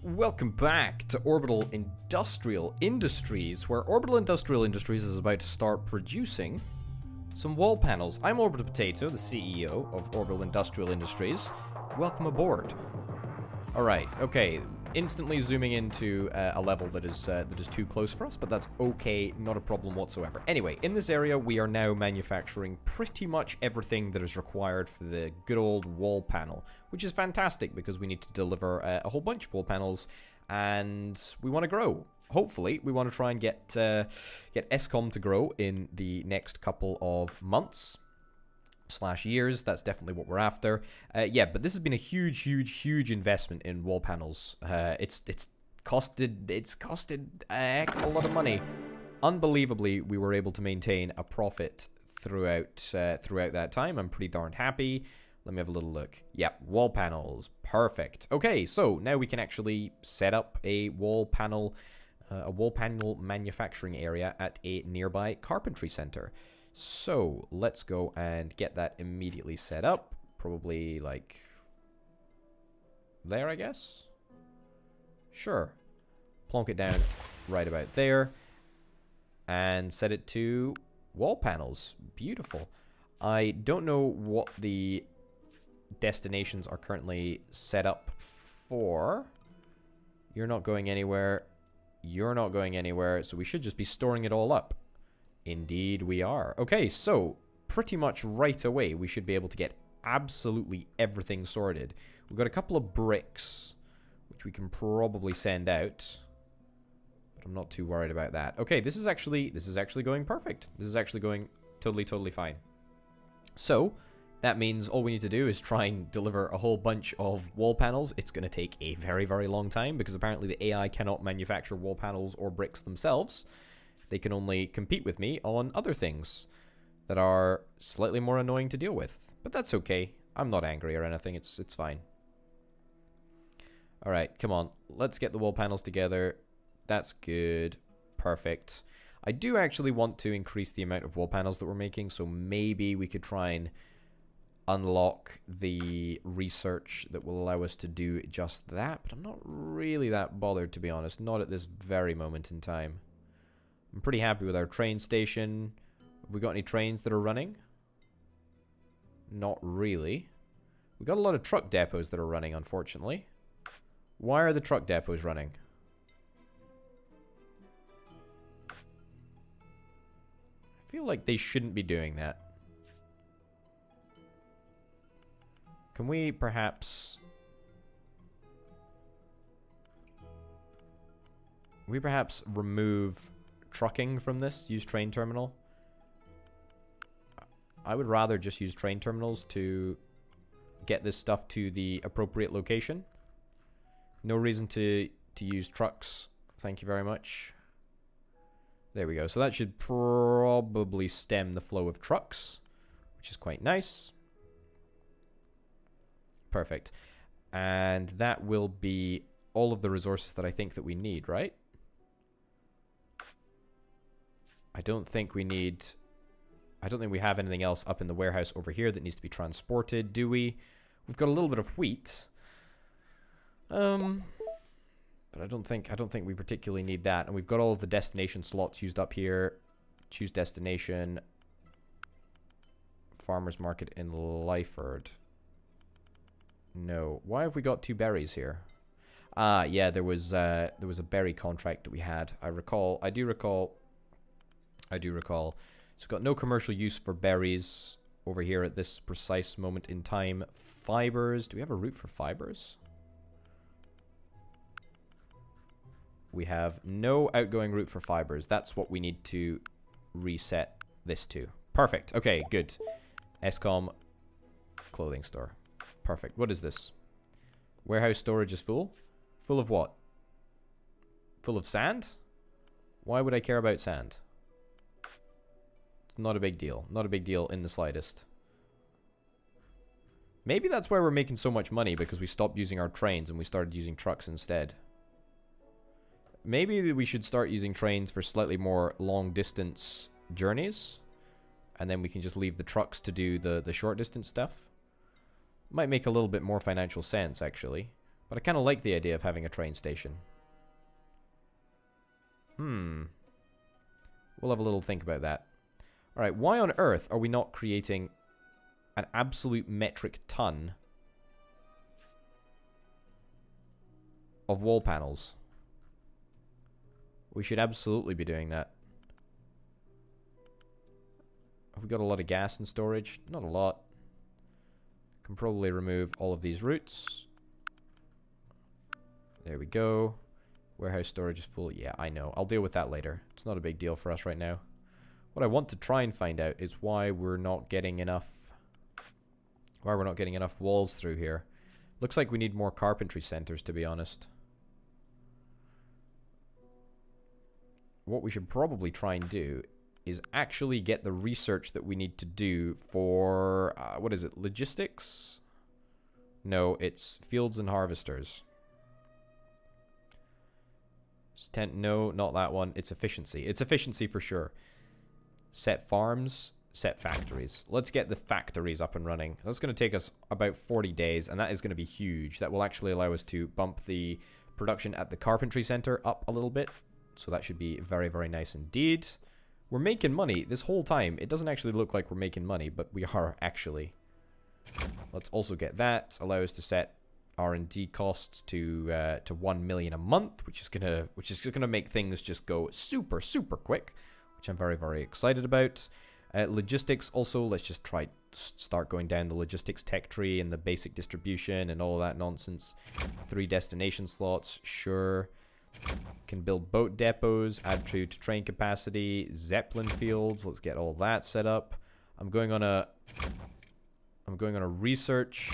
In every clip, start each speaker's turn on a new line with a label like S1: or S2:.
S1: Welcome back to Orbital Industrial Industries, where Orbital Industrial Industries is about to start producing some wall panels. I'm Orbital Potato, the CEO of Orbital Industrial Industries. Welcome aboard. Alright, okay, instantly zooming into a level that is too close for us, but that's okay, not a problem whatsoever. Anyway, in this area we are now manufacturing pretty much everything that is required for the good old wall panel, which is fantastic because we need to deliver a whole bunch of wall panels, and we want to grow. Hopefully, we want to try and get ESCOM to grow in the next couple of months. /years, that's definitely what we're after. Yeah, but this has been a huge investment in wall panels. It's costed a heck of a lot of money. Unbelievably, we were able to maintain a profit throughout that time. I'm pretty darn happy. Let me have a little look. Yep, wall panels, perfect. Okay, so now we can actually set up a wall panel manufacturing area at a nearby carpentry center. So, let's go and get that immediately set up. Probably, like, there, I guess? Sure. Plonk it down right about there. And set it to wall panels. Beautiful. I don't know what the destinations are currently set up for. You're not going anywhere. You're not going anywhere. So, we should just be storing it all up. Indeed we are. Okay, so pretty much right away we should be able to get absolutely everything sorted. We've got a couple of bricks which we can probably send out, but I'm not too worried about that. Okay, this is actually going perfect. This is actually going totally fine. So that means all we need to do is try and deliver a whole bunch of wall panels. It's going to take a very long time because apparently the AI cannot manufacture wall panels or bricks themselves. They can only compete with me on other things that are slightly more annoying to deal with. But that's okay. I'm not angry or anything. It's fine. Alright, come on. Let's get the wall panels together. That's good. Perfect. I do actually want to increase the amount of wall panels that we're making, so maybe we could try and unlock the research that will allow us to do just that. But I'm not really that bothered, to be honest. Not at this very moment in time. I'm pretty happy with our train station. Have we got any trains that are running? Not really. We got a lot of truck depots that are running, unfortunately. Why are the truck depots running? I feel like they shouldn't be doing that. Can we perhaps remove trucking from this? Use train terminal? I would rather just use train terminals to get this stuff to the appropriate location. No reason to use trucks. Thank you very much. There we go. So that should probably stem the flow of trucks, which is quite nice. Perfect. And that will be all of the resources that I think that we need, right? I don't think we have anything else up in the warehouse over here that needs to be transported, do we? We've got a little bit of wheat. But I don't think we particularly need that. And we've got all of the destination slots used up here. Choose destination. Farmer's market in Lyford. No. Why have we got 2 berries here? Yeah, there was a berry contract that we had. I do recall. So we've got no commercial use for berries over here at this precise moment in time. Fibers. Do we have a route for fibers? We have no outgoing route for fibers. That's what we need to reset this to. Perfect. Okay, good. ESCOM clothing store. Perfect. What is this? Warehouse storage is full? Full of what? Full of sand? Why would I care about sand? It's not a big deal. Not a big deal in the slightest. Maybe that's why we're making so much money, because we stopped using our trains and we started using trucks instead. Maybe we should start using trains for slightly more long distance journeys. And then we can just leave the trucks to do the short distance stuff. Might make a little bit more financial sense, actually. But I kind of like the idea of having a train station. We'll have a little think about that. Alright, why on earth are we not creating an absolute metric ton of wall panels? We should absolutely be doing that. Have we got a lot of gas in storage? Not a lot. Can probably remove all of these routes. There we go. Warehouse storage is full. Yeah, I know. I'll deal with that later. It's not a big deal for us right now. What I want to try and find out is why we're not getting enough... Why we're not getting enough walls through here. Looks like we need more carpentry centers, to be honest. What we should probably try and do is actually get the research that we need to do for... what is it? Logistics? No, it's fields and harvesters. No, not that one. It's efficiency. It's efficiency for sure. Set farms, set factories. Let's get the factories up and running. That's going to take us about 40 days, and that is going to be huge. That will actually allow us to bump the production at the carpentry center up a little bit. So that should be very, very nice indeed. We're making money this whole time. It doesn't actually look like we're making money, but we are actually. Let's also get that. Allow us to set R&D costs to 1 million a month, which is gonna make things just go super, super quick, which I'm very, very excited about. Logistics also, let's just start going down the logistics tech tree and the basic distribution and all that nonsense. 3 destination slots, sure. Can build boat depots, add to train capacity, Zeppelin fields. Let's get all that set up. I'm going on a research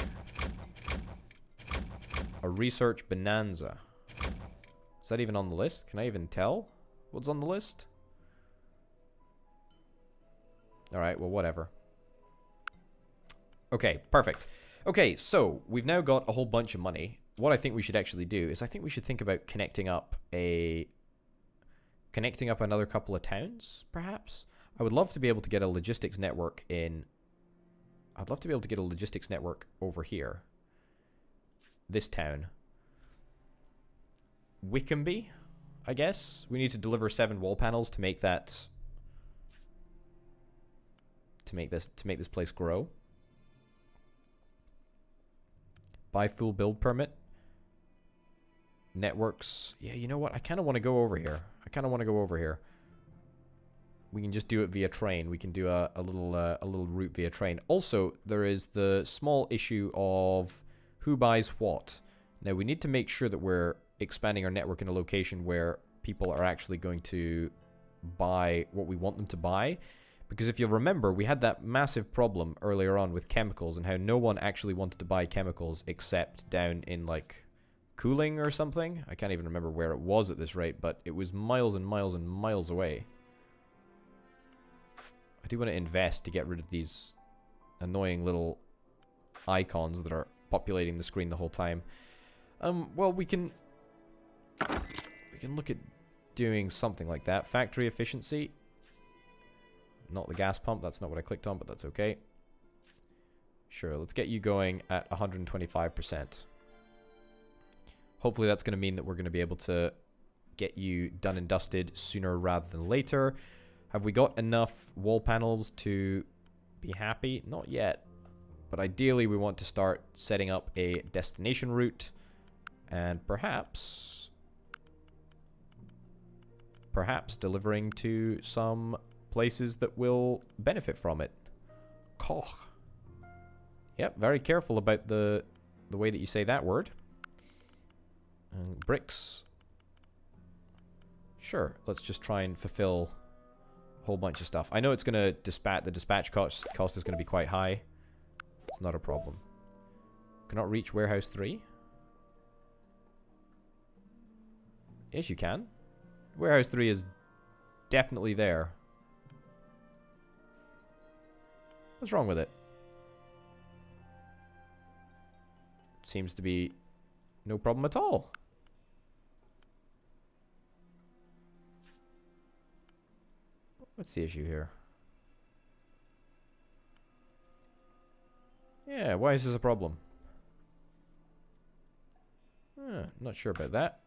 S1: bonanza. Is that even on the list? Can I even tell what's on the list? Alright, well, whatever. Okay, perfect. Okay, so we've now got a whole bunch of money. What I think we should actually do is I think we should think about connecting up another couple of towns, perhaps. I would love to be able to get a logistics network in... I'd love to be able to get a logistics network over here. This town. Wickenby, I guess. We need to deliver 7 wall panels to make that... To make this place grow. Buy full build permit. Networks. Yeah, you know what? I kind of want to go over here. We can just do it via train. We can do a little route via train. Also, there is the small issue of who buys what. Now, we need to make sure that we're expanding our network in a location where people are actually going to buy what we want them to buy. Because if you'll remember, we had that massive problem earlier on with chemicals and how no one actually wanted to buy chemicals except down in, like, cooling or something. I can't even remember where it was at this rate, but it was miles and miles and miles away. I do want to invest to get rid of these annoying little icons that are populating the screen the whole time. Well, we can look at doing something like that. Factory efficiency. Not the gas pump, that's not what I clicked on, but that's okay. Sure, let's get you going at 125%. Hopefully that's going to mean that we're going to be able to get you done and dusted sooner rather than later. Have we got enough wall panels to be happy? Not yet. But ideally we want to start setting up a destination route. And perhaps delivering to some places that will benefit from it. Koch. Yep, very careful about the way that you say that word. And bricks. Sure, let's just try and fulfill a whole bunch of stuff. I know it's going to the dispatch cost is going to be quite high. It's not a problem. Cannot reach warehouse 3? Yes, you can. Warehouse 3 is definitely there. What's wrong with it? Seems to be no problem at all. What's the issue here? Yeah, why is this a problem? I'm not sure about that.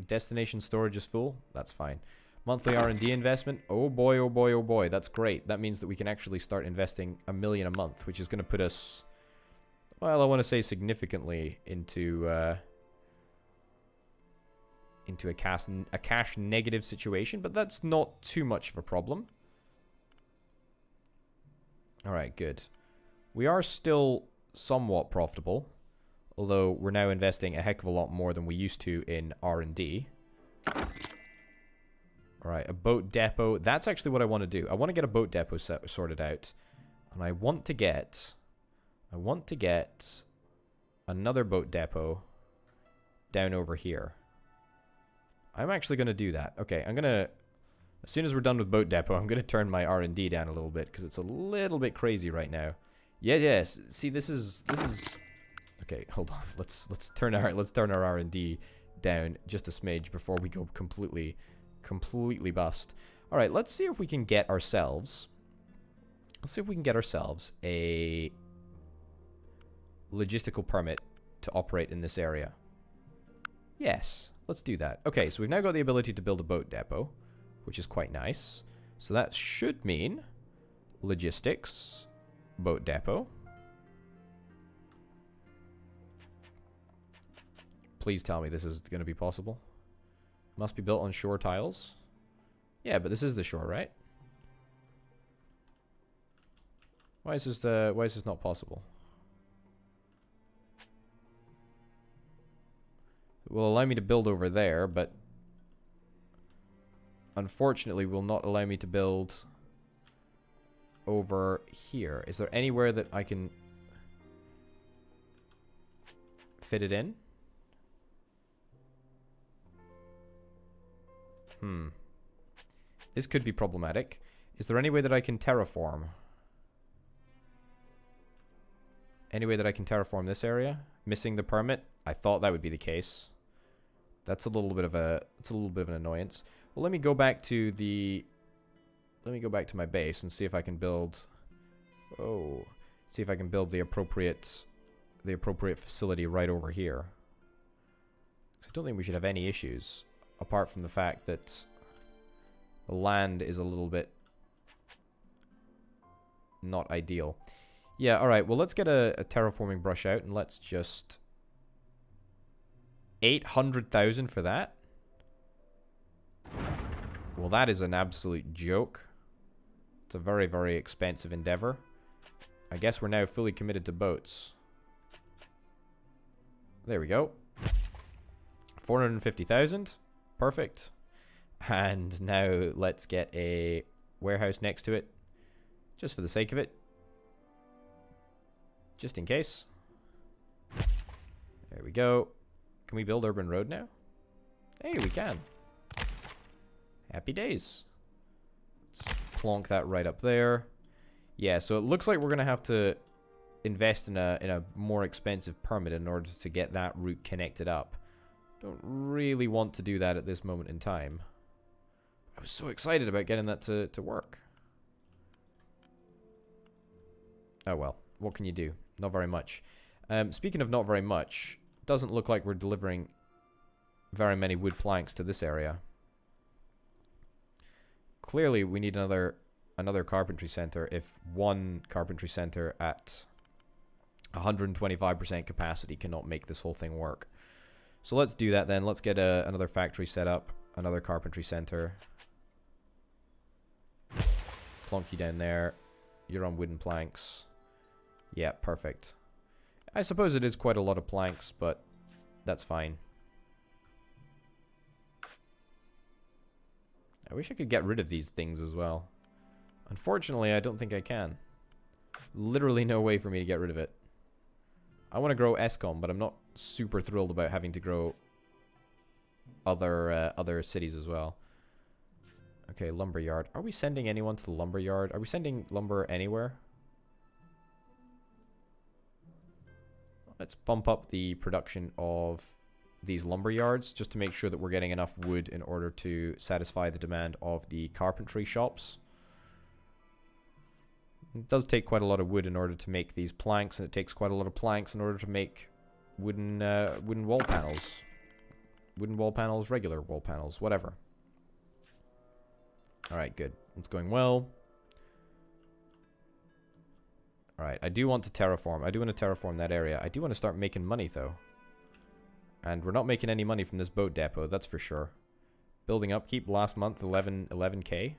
S1: Destination storage is full. That's fine. Monthly R&D investment. Oh boy, oh boy, oh boy. That's great. That means that we can actually start investing $1 million a month, which is going to put us, well, I want to say significantly into a cash negative situation, but that's not too much of a problem. All right, good. We are still somewhat profitable, although we're now investing a heck of a lot more than we used to in R&D. Alright, a boat depot. That's actually what I want to do. I want to get a boat depot sorted out. And I want to get another boat depot down over here. I'm actually going to do that. Okay, I'm going to, as soon as we're done with boat depot, I'm going to turn my R&D down a little bit because it's a little bit crazy right now. Yes. See, this is okay, hold on. Let's turn our R&D down just a smidge before we go completely bust. All right, let's see if we can get ourselves a logistical permit to operate in this area. Yes, let's do that. Okay, so we've now got the ability to build a boat depot, which is quite nice. So that should mean logistics, boat depot. Please tell me this is going to be possible. Must be built on shore tiles. Yeah, but this is the shore, right? Why is this not possible? It will allow me to build over there, but unfortunately will not allow me to build over here. Is there anywhere that I can fit it in? This could be problematic. Is there any way that I can terraform? Any way that I can terraform this area? Missing the permit? I thought that would be the case. That's a little bit of an annoyance. Well, let me go back to my base and see if I can build the appropriate facility right over here. 'Cause I don't think we should have any issues. Apart from the fact that the land is a little bit not ideal. Yeah, alright, well let's get a terraforming brush out and let's just... 800,000 for that? Well, that is an absolute joke. It's a very, very expensive endeavor. I guess we're now fully committed to boats. There we go. 450,000. Perfect. And now let's get a warehouse next to it. Just for the sake of it. Just in case. There we go. Can we build Urban Road now? Hey, we can. Happy days. Let's plonk that right up there. Yeah, so it looks like we're going to have to invest in a more expensive permit in order to get that route connected up. Don't really want to do that at this moment in time. I was so excited about getting that to work. Oh well, what can you do? Not very much. Speaking of not very much, doesn't look like we're delivering very many wood planks to this area. Clearly, we need another carpentry center if one carpentry center at 125% capacity cannot make this whole thing work. So let's do that then. Let's get another factory set up, another carpentry center. Plonk you down there. You're on wooden planks. Yeah, perfect. I suppose it is quite a lot of planks, but that's fine. I wish I could get rid of these things as well. Unfortunately, I don't think I can. Literally no way for me to get rid of it. I want to grow ESCOM, but I'm not super thrilled about having to grow other cities as well. Okay, lumberyard. Are we sending anyone to the lumberyard? Are we sending lumber anywhere? Let's bump up the production of these lumber yards just to make sure that we're getting enough wood in order to satisfy the demand of the carpentry shops. It does take quite a lot of wood in order to make these planks, and it takes quite a lot of planks in order to make wooden wall panels. Wooden wall panels, regular wall panels, whatever. Alright, good. It's going well. Alright, I do want to terraform. I do want to terraform that area. I do want to start making money, though. And we're not making any money from this boat depot, that's for sure. Building upkeep last month, 11K.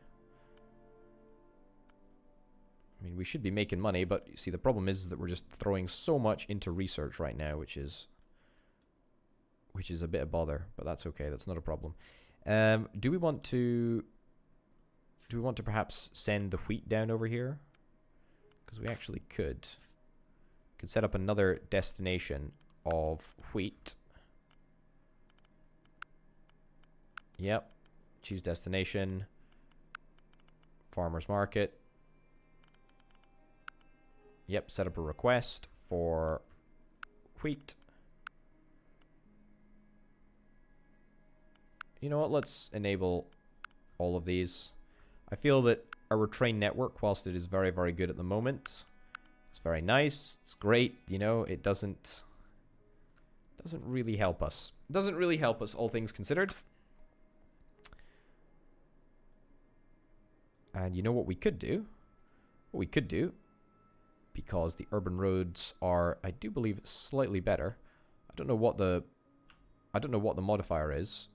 S1: I mean, we should be making money, but you see, the problem is that we're just throwing so much into research right now, which is a bit of bother, but that's okay. That's not a problem. Do we want to perhaps send the wheat down over here? Because we actually could set up another destination of wheat. Yep. Choose destination. Farmer's market. Yep, set up a request for wheat. You know what, let's enable all of these. I feel that our train network, whilst it is very, very good at the moment, it's very nice, it's great, you know, it doesn't really help us. It doesn't really help us, all things considered. And you know what we could do? What we could do, because the urban roads are, I do believe, slightly better. I don't know what the modifier is.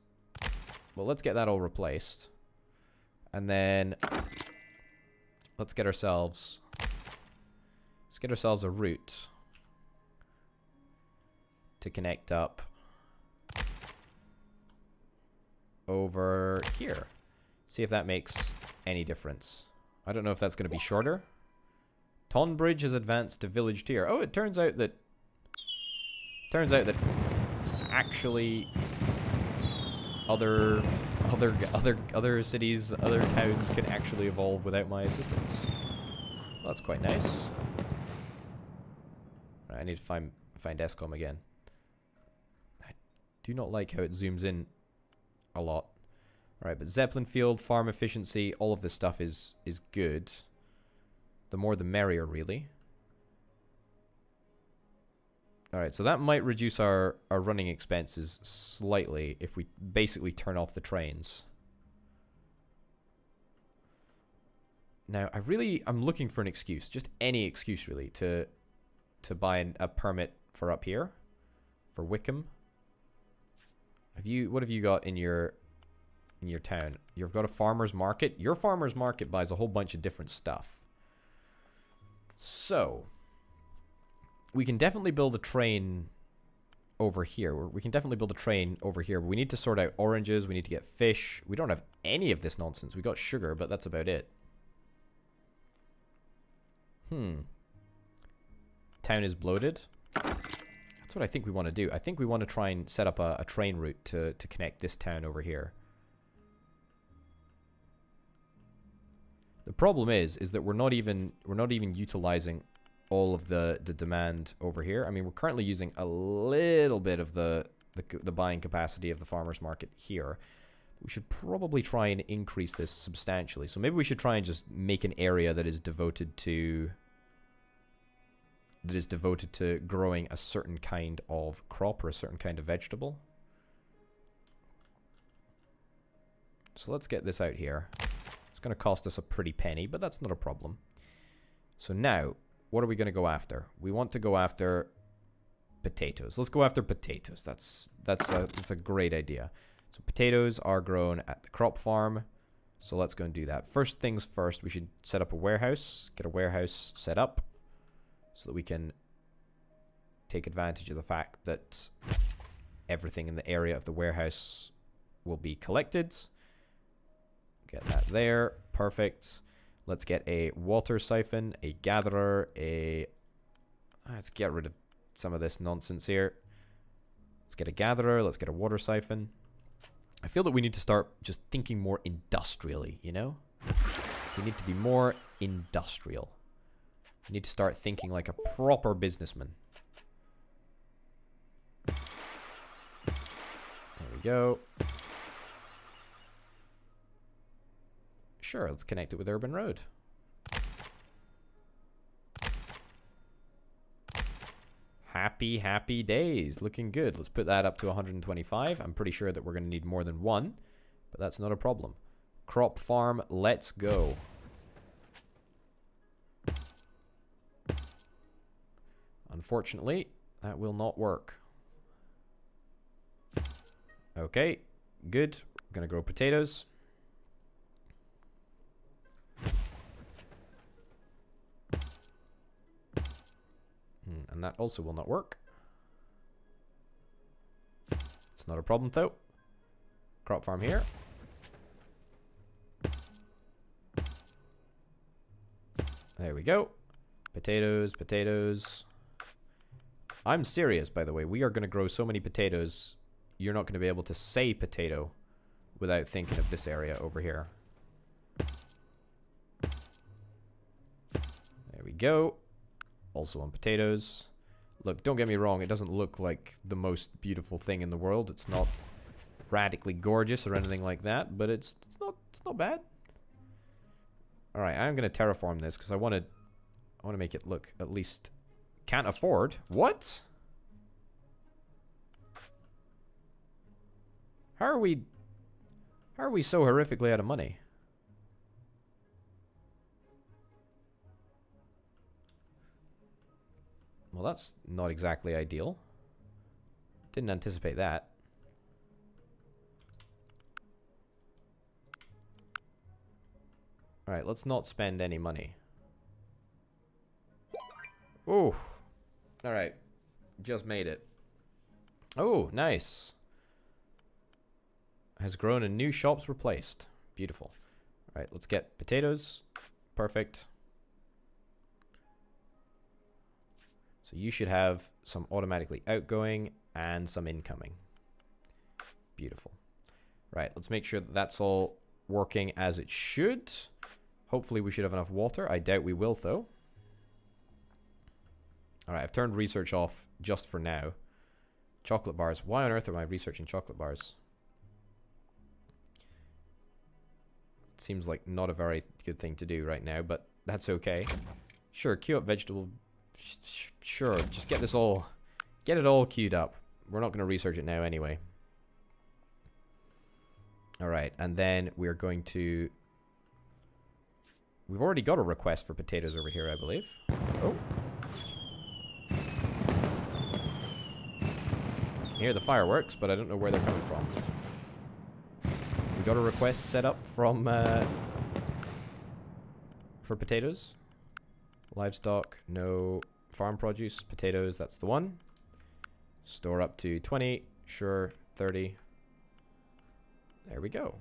S1: Well, let's get that all replaced. And then let's get ourselves a route to connect up over here. See if that makes any difference. I don't know if that's going to be shorter. Tonbridge has advanced to village tier. Oh, it turns out that actually other cities, other towns can actually evolve without my assistance. Well, that's quite nice. Right, I need to find ESCOM again. I do not like how it zooms in a lot. Alright, but Zeppelin field, farm efficiency, all of this stuff is good. The more the merrier, really. Alright, so that might reduce our running expenses slightly if we basically turn off the trains. Now, I'm looking for an excuse, just any excuse really, to buy a permit for up here, for Wickham. What have you got in your town? You've got a farmer's market. Your farmer's market buys a whole bunch of different stuff. So, we can definitely build a train over here. We can definitely build a train over here. But we need to sort out oranges. We need to get fish. We don't have any of this nonsense. We got sugar, but that's about it. Town is bloated. That's what I think we want to do. I think we want to try and set up a train route to connect this town over here. The problem is that we're not even utilizing all of the demand over here. I mean, we're currently using a little bit of the buying capacity of the farmers market here. We should probably try and increase this substantially. So maybe we should try and just make an area that is devoted to growing a certain kind of crop or a certain kind of vegetable. So let's get this out here. It's going to cost us a pretty penny, but that's not a problem. So now, what are we going to go after? We want to go after potatoes. Let's go after potatoes. That's a great idea. So potatoes are grown at the crop farm. So let's go and do that. First things first, we should set up a warehouse. Get a warehouse set up so that we can take advantage of the fact that everything in the area of the warehouse will be collected. Get that there. Perfect. Let's get a water siphon, a gatherer, let's get rid of some of this nonsense here. Let's get a gatherer. Let's get a water siphon. I feel that we need to start just thinking more industrially, you know? We need to be more industrial. We need to start thinking like a proper businessman. There we go. Sure, let's connect it with Urban Road. Happy, happy days. Looking good. Let's put that up to 125. I'm pretty sure that we're going to need more than one, but that's not a problem. Crop farm, let's go. Unfortunately, that will not work. Okay, good. I'm going to grow potatoes. And that also will not work. It's not a problem though. Crop farm here. There we go. Potatoes, potatoes. I'm serious, by the way. We are going to grow so many potatoes, you're not going to be able to say potato without thinking of this area over here. There we go. Also on potatoes. Look, don't get me wrong, it doesn't look like the most beautiful thing in the world. It's not radically gorgeous or anything like that, but it's not bad. All right, I'm going to terraform this because I want to make it look at least can't afford. What? How are we so horrifically out of money? Well, that's not exactly ideal. Didn't anticipate that. Alright, let's not spend any money. Oh. Alright. Just made it. Oh, nice. Has grown and new shops were placed. Beautiful. Alright, let's get potatoes. Perfect. So you should have some automatically outgoing and some incoming. Beautiful. Right, let's make sure that that's all working as it should. Hopefully we should have enough water. I doubt we will, though. Alright, I've turned research off just for now. Chocolate bars. Why on earth am I researching chocolate bars? It seems like not a very good thing to do right now, but that's okay. Sure, queue up vegetable... Sure, just get it all queued up. We're not going to research it now anyway. Alright, and then we're going to... We've already got a request for potatoes over here, I believe. Oh. I can hear the fireworks, but I don't know where they're coming from. We got a request set up from... for potatoes. Livestock, no. Farm produce, potatoes, that's the one. Store up to 20, sure, 30. There we go.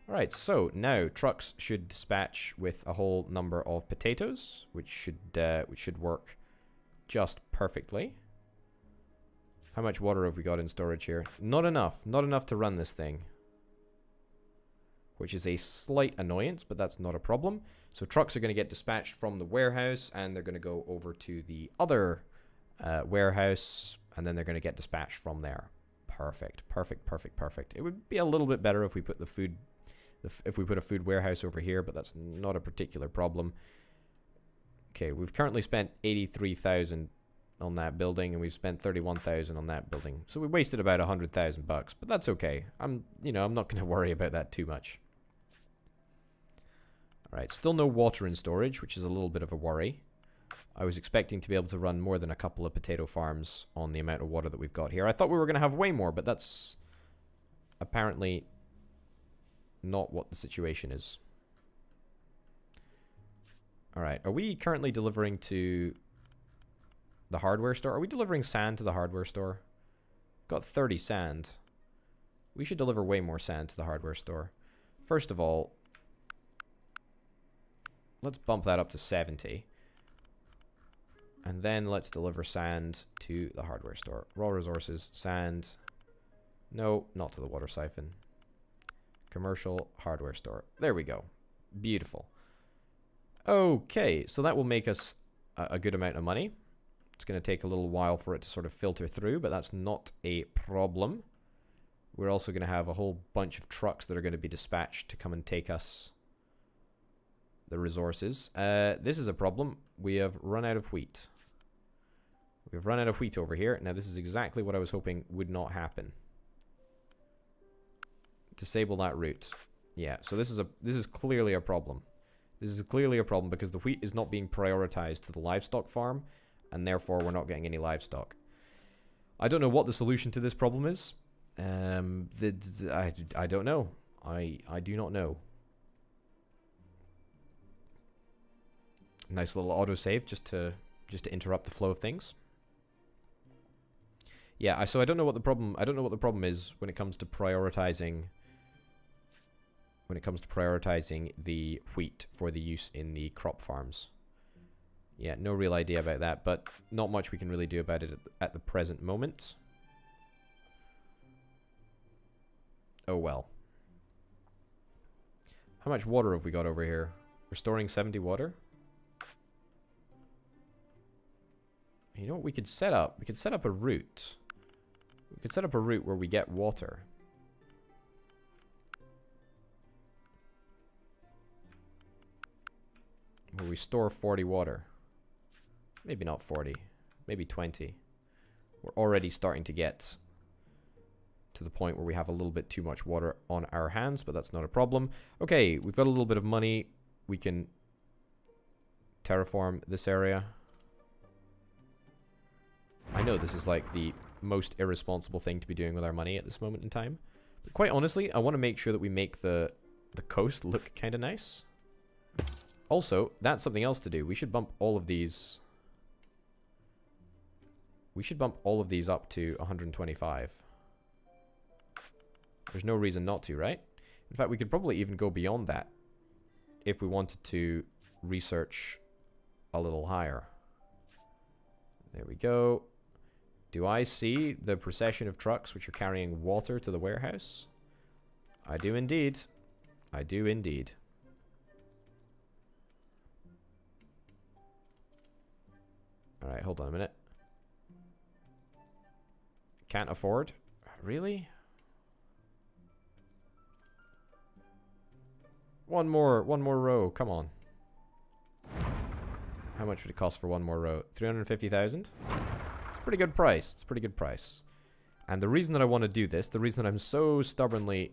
S1: Alright, so now trucks should dispatch with a whole number of potatoes, which should work just perfectly. How much water have we got in storage here? Not enough. Not enough to run this thing. Which is a slight annoyance, but that's not a problem. So trucks are going to get dispatched from the warehouse, and they're going to go over to the other warehouse, and then they're going to get dispatched from there. Perfect, perfect, perfect, perfect. It would be a little bit better if we put the food, if we put a food warehouse over here, but that's not a particular problem. Okay, we've currently spent 83,000 on that building, and we've spent 31,000 on that building. So we wasted about 100,000 bucks, but that's okay. I'm not going to worry about that too much. Alright, still no water in storage, which is a little bit of a worry. I was expecting to be able to run more than a couple of potato farms on the amount of water that we've got here. I thought we were going to have way more, but that's apparently not what the situation is. Alright, are we currently delivering to the hardware store? Are we delivering sand to the hardware store? We've got 30 sand. We should deliver way more sand to the hardware store. First of all, let's bump that up to 70. And then let's deliver sand to the hardware store. Raw resources, sand. No, not to the water siphon. Commercial hardware store. There we go. Beautiful. Okay, so that will make us a good amount of money. It's going to take a little while for it to sort of filter through, but that's not a problem. We're also going to have a whole bunch of trucks that are going to be dispatched to come and take us the resources. This is a problem. We have run out of wheat. We've run out of wheat over here. Now, this is exactly what I was hoping would not happen. Disable that route. Yeah, so this is clearly a problem. This is clearly a problem because the wheat is not being prioritized to the livestock farm, and therefore we're not getting any livestock. I don't know what the solution to this problem is. I don't know. I do not know. Nice little autosave just to interrupt the flow of things. Yeah, so I don't know what the problem is when it comes to prioritizing the wheat for the use in the crop farms. Yeah, no real idea about that, but not much we can really do about it at the present moment. Oh well. How much water have we got over here? We're storing 70 water. You know what we could set up? We could set up a route. We could set up a route where we get water. Where we store 40 water. Maybe not 40. Maybe 20. We're already starting to get to the point where we have a little bit too much water on our hands, but that's not a problem. Okay, we've got a little bit of money. We can terraform this area. I know this is like the most irresponsible thing to be doing with our money at this moment in time. But quite honestly, I want to make sure that we make the coast look kind of nice. Also, that's something else to do. We should bump all of these. We should bump all of these up to 125. There's no reason not to, right? In fact, we could probably even go beyond that if we wanted to research a little higher. There we go. Do I see the procession of trucks which are carrying water to the warehouse? I do indeed. I do indeed. Alright, hold on a minute. Can't afford? Really? One more row, come on. How much would it cost for one more row? 350,000? It's a pretty good price. It's a pretty good price. And the reason that I want to do this, the reason that I'm so stubbornly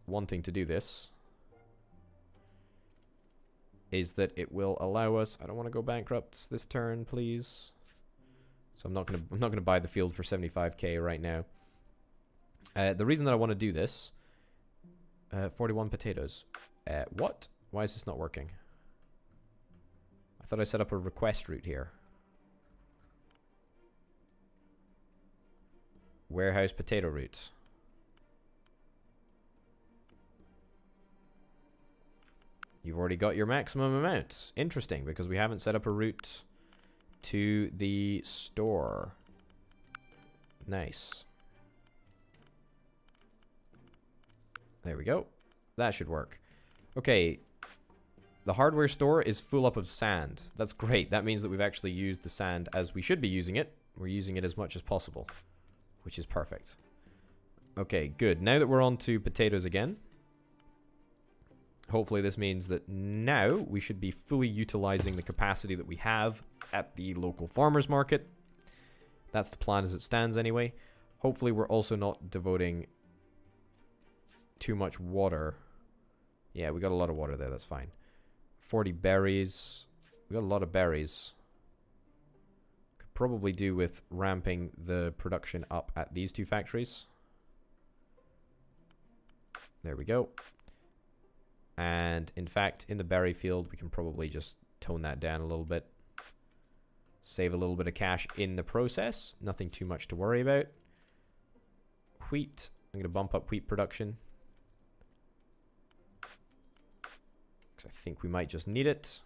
S1: wanting to do this, is that it will allow us. I don't want to go bankrupt this turn, please. So I'm not gonna buy the field for 75k right now. The reason that I want to do this, 41 potatoes. What? Why is this not working? I thought I set up a request route here. Warehouse potato route. You've already got your maximum amount. Interesting, because we haven't set up a route to the store. Nice. There we go. That should work. Okay. The hardware store is full up of sand. That's great. That means that we've actually used the sand as we should be using it. We're using it as much as possible, which is perfect. Okay, good. Now that we're on to potatoes again, hopefully this means that now we should be fully utilizing the capacity that we have at the local farmers market. That's the plan as it stands anyway. Hopefully we're also not devoting too much water. Yeah, we got a lot of water there. That's fine. 40 berries. We got a lot of berries. Could probably do with ramping the production up at these two factories. There we go. And in fact, in the berry field, we can probably just tone that down a little bit. Save a little bit of cash in the process. Nothing too much to worry about. Wheat. I'm going to bump up wheat production. Because I think we might just need it.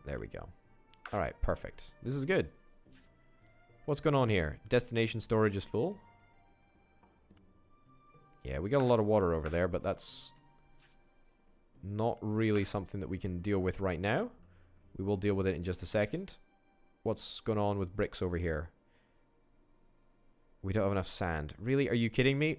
S1: There we go. Alright, perfect. This is good. What's going on here? Destination storage is full. Yeah, we got a lot of water over there, but that's not really something that we can deal with right now. We will deal with it in just a second. What's going on with bricks over here? We don't have enough sand. Really? Are you kidding me?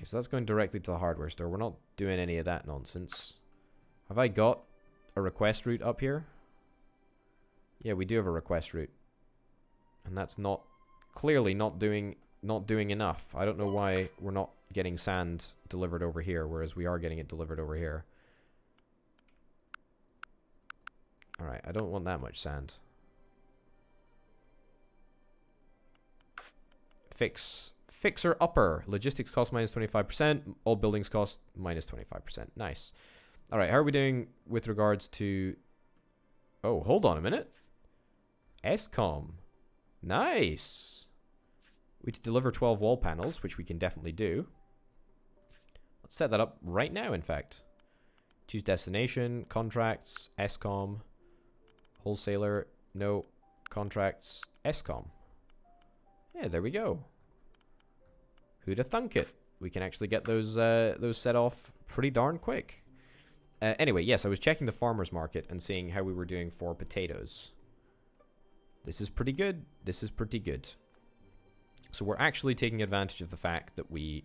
S1: Okay, so that's going directly to the hardware store. We're not doing any of that nonsense. Have I got a request route up here? Yeah, we do have a request route. And that's not... clearly not doing enough. I don't know why we're not getting sand delivered over here, whereas we are getting it delivered over here. Alright, I don't want that much sand. Fixer upper. Logistics cost minus 25%. All buildings cost minus 25%. Nice. Alright, how are we doing with regards to... oh, hold on a minute. SCOM. Nice. We could deliver 12 wall panels, which we can definitely do. Let's set that up right now, in fact. Choose destination, contracts, SCOM, wholesaler, no, contracts, SCOM. Yeah, there we go. Who'd have thunk it? We can actually get those set off pretty darn quick. Anyway, yes, I was checking the farmer's market and seeing how we were doing for potatoes. This is pretty good. This is pretty good. So we're actually taking advantage of the fact that we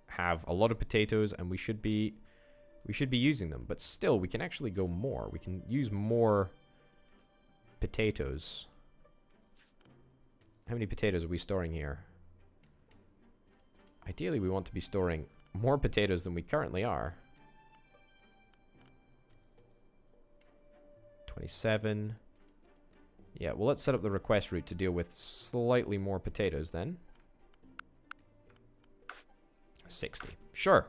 S1: have a lot of potatoes and we should be using them. But still, we can actually go more. We can use more potatoes. How many potatoes are we storing here? Ideally, we want to be storing more potatoes than we currently are. 27. Yeah, well, let's set up the request route to deal with slightly more potatoes then. 60. Sure.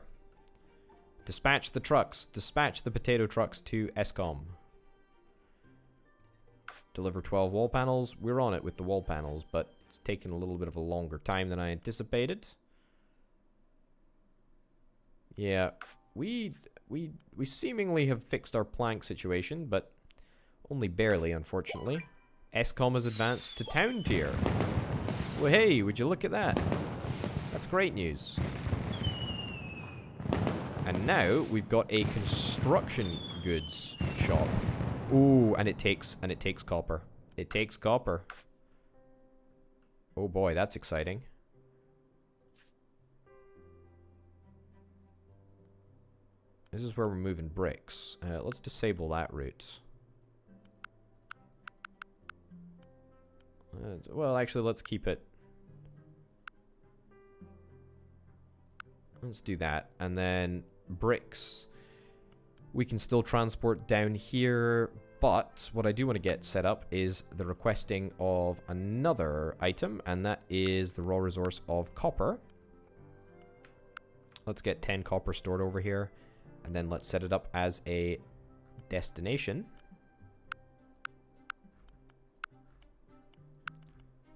S1: Dispatch the trucks. Dispatch the potato trucks to SCOM. Deliver 12 wall panels. We're on it with the wall panels, but it's taken a little bit of a longer time than I anticipated. Yeah, we seemingly have fixed our plank situation, but only barely, unfortunately. SCOM has advanced to town tier. Well, hey, would you look at that? That's great news. And now we've got a construction goods shop. Ooh, and it takes copper. It takes copper. Oh boy, that's exciting. This is where we're moving bricks. Let's disable that route. Well, actually, let's keep it. Let's do that. And then bricks. We can still transport down here. But what I do want to get set up is the requesting of another item. And that is the raw resource of copper. Let's get 10 copper stored over here. And then let's set it up as a destination.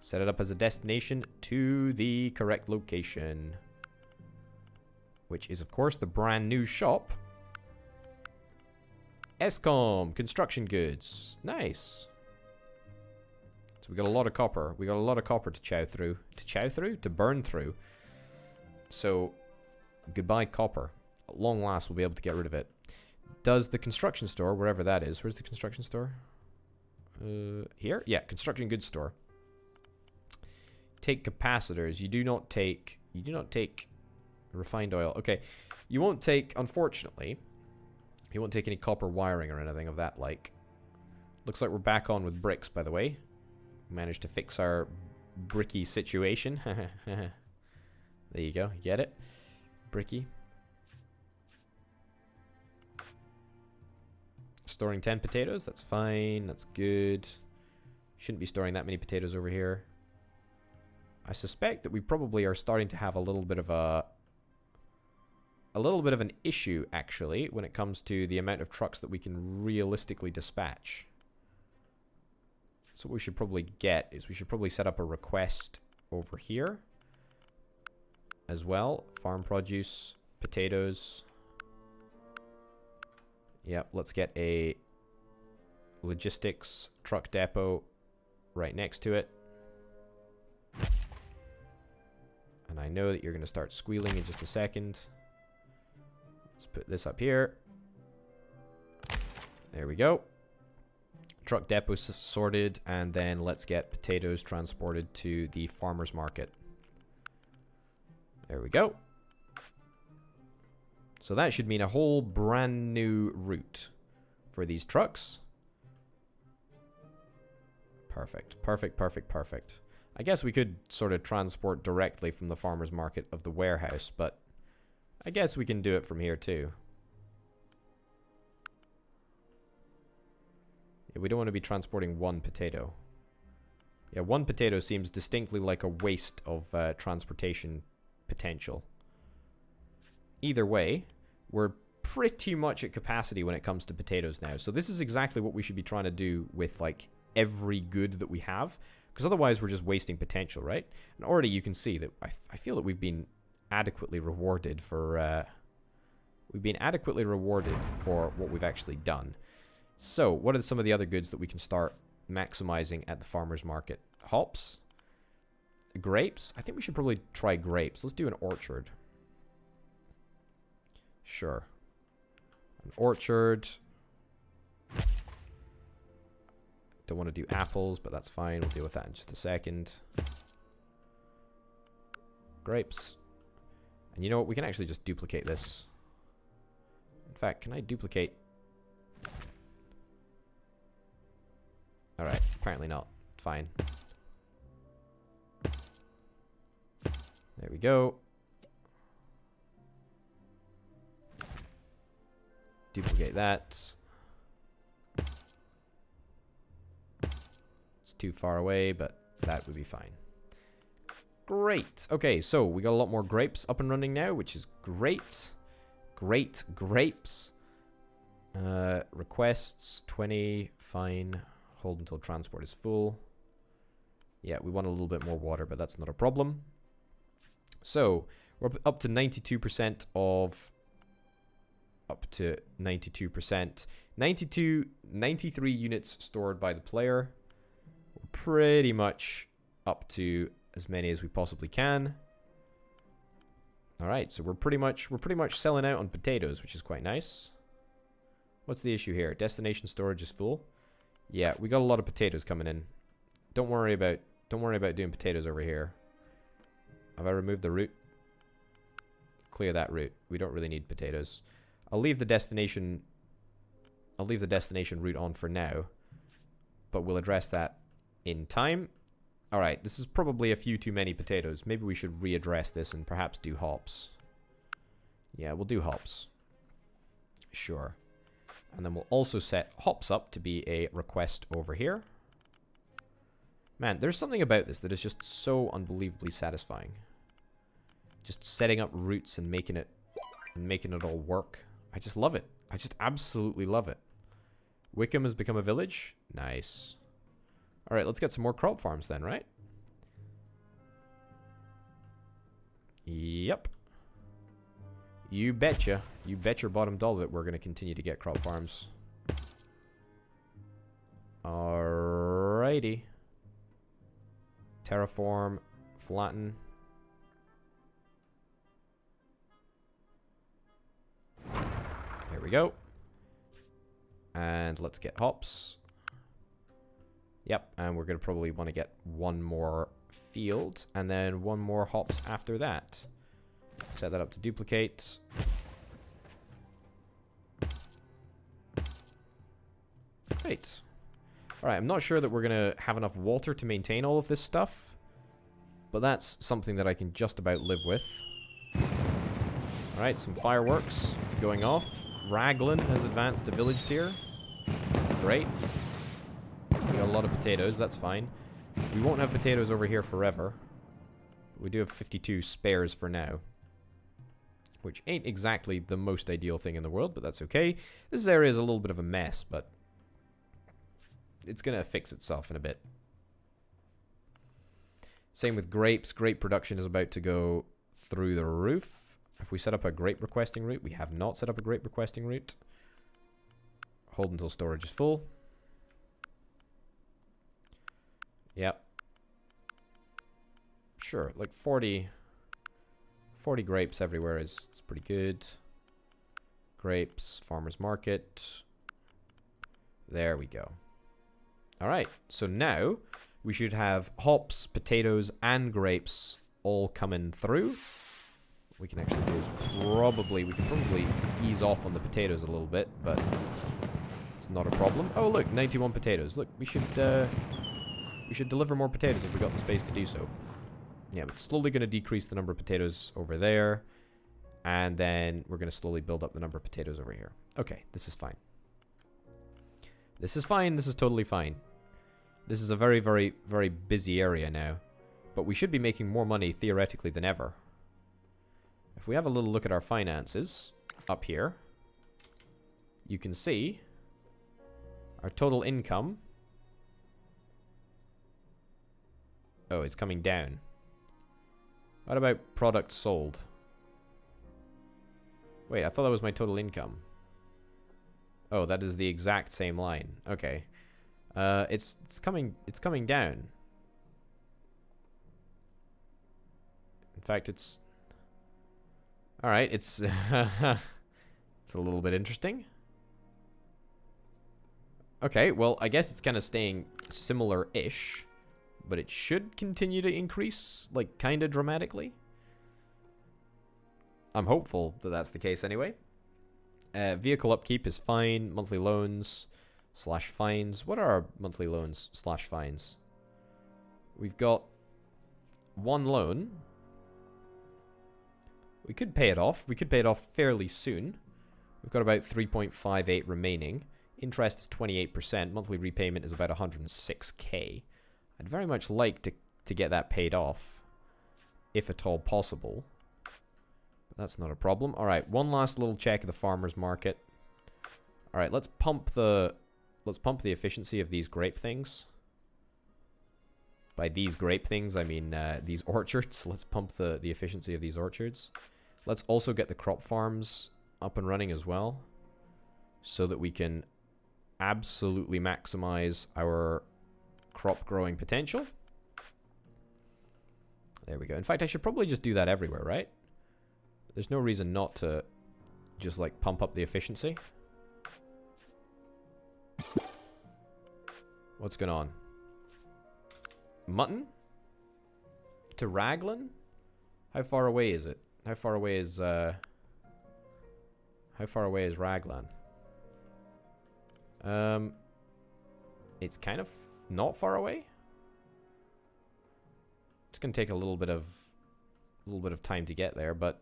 S1: Set it up as a destination to the correct location. Which is, of course, the brand new shop. SCOM, construction goods. Nice. So we got a lot of copper. We got a lot of copper to chow through. To chow through? To burn through. So, goodbye copper. At long last, we'll be able to get rid of it. Does the construction store, wherever that is, where's the construction store? Here? Yeah, construction goods store. Take capacitors. You do not take refined oil. Okay, you won't take, unfortunately, you won't take any copper wiring or anything of that like. Looks like we're back on with bricks, by the way. Managed to fix our bricky situation. There you go, you get it? Bricky. Storing 10 potatoes, that's fine, that's good. Shouldn't be storing that many potatoes over here. I suspect that we probably are starting to have a little bit of an issue, actually, when it comes to the amount of trucks that we can realistically dispatch. So what we should probably get is we should probably set up a request over here as well. Farm produce, potatoes. Yep, let's get a logistics truck depot right next to it. And I know that you're going to start squealing in just a second. Let's put this up here. There we go. Truck depot sorted, and then let's get potatoes transported to the farmer's market. There we go. So that should mean a whole brand new route for these trucks. Perfect, perfect, perfect, perfect. I guess we could sort of transport directly from the farmer's market of the warehouse, but I guess we can do it from here too. Yeah, we don't want to be transporting one potato. Yeah, one potato seems distinctly like a waste of transportation potential. Either way, we're pretty much at capacity when it comes to potatoes now. So this is exactly what we should be trying to do with like every good that we have. Because otherwise we're just wasting potential, right? And already you can see that I feel that we've been adequately rewarded for... what we've actually done. So, what are some of the other goods that we can start maximizing at the farmer's market? Hops. Grapes. I think we should probably try grapes. Let's do an orchard. Sure. An orchard. Don't want to do apples, but that's fine. We'll deal with that in just a second. Grapes. And you know what? We can actually just duplicate this. In fact, can I duplicate... Alright, apparently not. Fine. There we go. Duplicate that. It's too far away, but that would be fine. Great. Okay, so we got a lot more grapes up and running now, which is great. Great grapes. Requests 20. Fine. Hold until transport is full. Yeah, we want a little bit more water, but that's not a problem. So, we're up to 92% of... Up to 92%. 93 units stored by the player. We're pretty much up to as many as we possibly can. Alright, so we're pretty much selling out on potatoes, which is quite nice. What's the issue here? Destination storage is full. Yeah, we got a lot of potatoes coming in. Don't worry about doing potatoes over here. Have I removed the route? Clear that route. We don't really need potatoes. I'll leave the destination route on for now, but we'll address that in time. Alright, this is probably a few too many potatoes. Maybe we should readdress this and perhaps do hops. Yeah, we'll do hops. Sure. And then we'll also set hops up to be a request over here. Man, there's something about this that is just so unbelievably satisfying. Just setting up routes and making it all work. I just love it. I just absolutely love it. Wickham has become a village. Nice. Alright, let's get some more crop farms then, right? Yep. You betcha. You bet your bottom dollar that we're going to continue to get crop farms. Alrighty. Terraform. Flatten. Here we go. And let's get hops. Yep, and we're going to probably want to get one more field, and then one more hops after that. Set that up to duplicate. Great. Alright, I'm not sure that we're going to have enough water to maintain all of this stuff, but that's something that I can just about live with. Alright, some fireworks going off. Raglan has advanced to village tier. Great. We got a lot of potatoes, that's fine. We won't have potatoes over here forever. But we do have 52 spares for now. Which ain't exactly the most ideal thing in the world, but that's okay. This area is a little bit of a mess, but it's going to fix itself in a bit. Same with grapes. Grape production is about to go through the roof. If we set up a grape requesting route, we have not set up a grape requesting route. Hold until storage is full. Yep. Sure, like 40 grapes everywhere is pretty good. Grapes, farmer's market. There we go. Alright, so now we should have hops, potatoes, and grapes all coming through. we can actually do is probably, we can probably ease off on the potatoes a little bit, but it's not a problem. Oh, look, 91 potatoes. Look, we should deliver more potatoes if we got the space to do so. Yeah, it's slowly going to decrease the number of potatoes over there, and then we're going to slowly build up the number of potatoes over here. Okay, this is fine. This is fine. This is totally fine. This is a very, very, very busy area now, but we should be making more money theoretically than ever. If we have a little look at our finances up here, you can see our total income. Oh, it's coming down. What about products sold? Wait, I thought that was my total income. Oh, that is the exact same line. Okay. It's coming down. In fact, it's all right. It's it's a little bit interesting. Okay, well, I guess it's kind of staying similar-ish, but it should continue to increase, like, kind of dramatically. I'm hopeful that that's the case anyway. Vehicle upkeep is fine. Monthly loans / fines. What are our monthly loans / fines? We've got one loan. We could pay it off. We could pay it off fairly soon. We've got about 3.58 remaining. Interest is 28%. Monthly repayment is about 106k. I'd very much like to get that paid off, if at all possible. But that's not a problem. All right, one last little check of the farmer's market. All right, let's pump the efficiency of these grape things. By these grape things, I mean these orchards. Let's pump the efficiency of these orchards. Let's also get the crop farms up and running as well, so that we can absolutely maximize our crop growing potential. There we go. In fact, I should probably just do that everywhere, right? There's no reason not to just, like, pump up the efficiency. What's going on? Mutton? To Raglan? How far away is it? How far away is Raglan? It's kind of not far away. It's gonna take a little bit of time to get there, but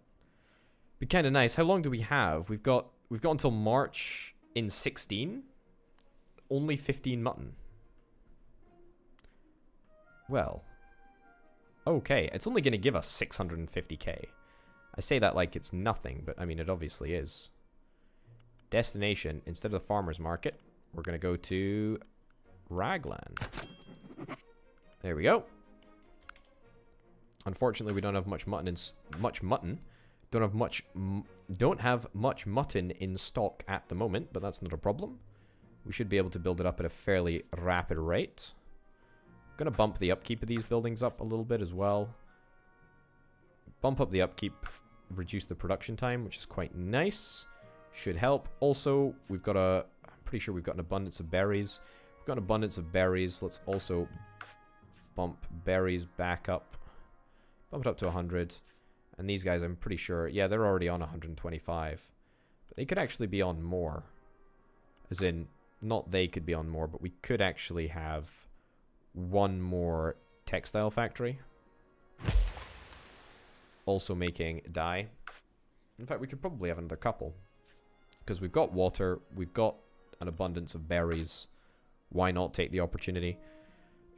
S1: be kind of nice. How long do we have? We've got until March in 16. Only 15 mutton. Well, okay. It's only gonna give us 650k. I say that like it's nothing, but I mean it obviously is. Destination, instead of the farmer's market, we're gonna go to Raglan. There we go. Unfortunately, we don't have much mutton don't have much mutton in stock at the moment, but that's not a problem. We should be able to build it up at a fairly rapid rate. Gonna bump the upkeep of these buildings up a little bit as well. Bump up the upkeep, reduce the production time, which is quite nice. Should help. Also, I'm pretty sure we've got an abundance of berries. We've got an abundance of berries. Let's also bump berries back up. Bump it up to 100. And these guys, I'm pretty sure, yeah, they're already on 125. But they could actually be on more. As in, not they could be on more, but we could actually have one more textile factory. Also making dye. In fact, we could probably have another couple. Because we've got water, we've got an abundance of berries. Why not take the opportunity?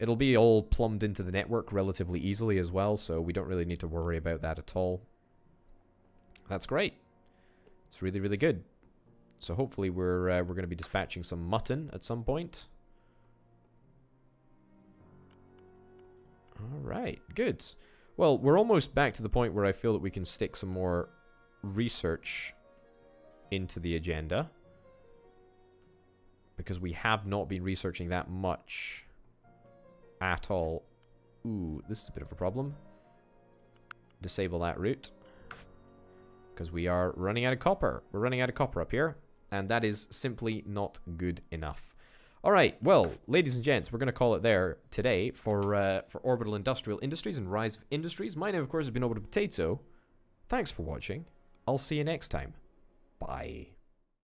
S1: It'll be all plumbed into the network relatively easily as well, so we don't really need to worry about that at all. That's great. It's really, really good. So hopefully we're going to be dispatching some mutton at some point. All right, good. Well, we're almost back to the point where I feel that we can stick some more research into the agenda, because we have not been researching that much at all. Ooh, this is a bit of a problem. Disable that route, because we are running out of copper. We're running out of copper up here, and that is simply not good enough. All right, well, ladies and gents, we're going to call it there today for Orbital Industrial Industries and Rise of Industries. My name, of course, has been Orbital Potato. Thanks for watching. I'll see you next time. Bye.